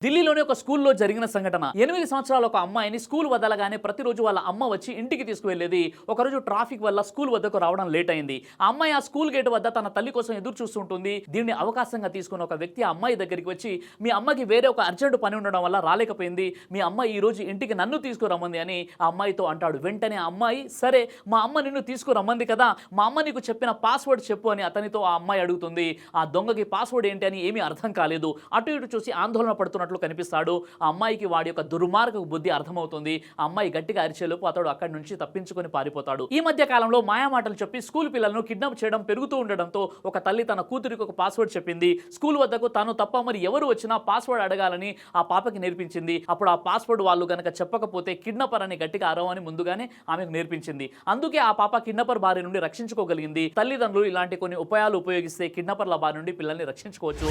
ఢిల్లీలోని ఒక స్కూల్లో జరిగిన సంఘటన 8 సంవత్సరాల ఒక అమ్మాయిని స్కూల్ వదలగానే ప్రతిరోజు వాళ్ళ అమ్మ వచ్చి ఇంటికి తీసుకువెళ్ళేది. ఒకరోజు ట్రాఫిక్ వల్ల స్కూల్ వద్దకు రావడం లేట్ అయింది. ఆ అమ్మాయి ఆ స్కూల్ గేట్ వద్ద తన తల్లి కోసం ఎదురు చూస్తుంటుంది. దీన్ని అవకాశంగా తీసుకున్న ఒక వ్యక్తి ఆ అమ్మాయి దగ్గరికి వచ్చి, మీ అమ్మకి వేరే ఒక అర్జెంట్ పని ఉండడం వల్ల రాలేకపోయింది, మీ అమ్మ ఈ రోజు ఇంటికి నన్ను తీసుకురమ్మంది అని ఆ అమ్మాయితో అంటాడు. వెంటనే ఆ అమ్మాయి, సరే మా అమ్మ నిన్ను తీసుకురమ్మంది కదా, మా అమ్మ నీకు చెప్పిన పాస్వర్డ్ చెప్పు అని అతనితో ఆ అమ్మాయి అడుగుతుంది. ఆ దొంగకి పాస్వర్డ్ ఏంటి అని ఏమీ అర్థం కాలేదు. అటు ఇటు చూసి ఆందోళన పడుతున్నట్లు కనిపిస్తాడు. ఆ అమ్మాయికి వాడి యొక్క దుర్మార్గ బుద్ధి అర్థమవుతుంది. ఆ అమ్మాయి గట్టిగా అరిచేలోపు అతడు అక్కడి నుంచి తప్పించుకొని పారిపోతాడు. ఈ మధ్య కాలంలో మాయామాటలు చెప్పి స్కూల్ పిల్లలను కిడ్నాప్ చేయడం పెరుగుతూ ఉండడంతో ఒక తల్లి తన కూతురికి ఒక పాస్వర్డ్ చెప్పింది. స్కూల్ వద్దకు తాను తప్ప మరి ఎవరు వచ్చినా పాస్వర్డ్ అడగాలని ఆ పాపకి నేర్పించింది. అప్పుడు ఆ పాస్వర్డ్ వాళ్ళు గనక చెప్పకపోతే కిడ్నాపర్ అని గట్టిగా అరవని ముందుగానే ఆమెకు నేర్పించింది. అందుకే ఆ పాప కిడ్నాపర్ బారి నుండి రక్షించుకోగలిగింది. తల్లిదండ్రులు ఇలాంటి కొన్ని ఉపాయాలు ఉపయోగిస్తే కిడ్నాపర్ల బారి నుండి పిల్లల్ని రక్షించుకోవచ్చు.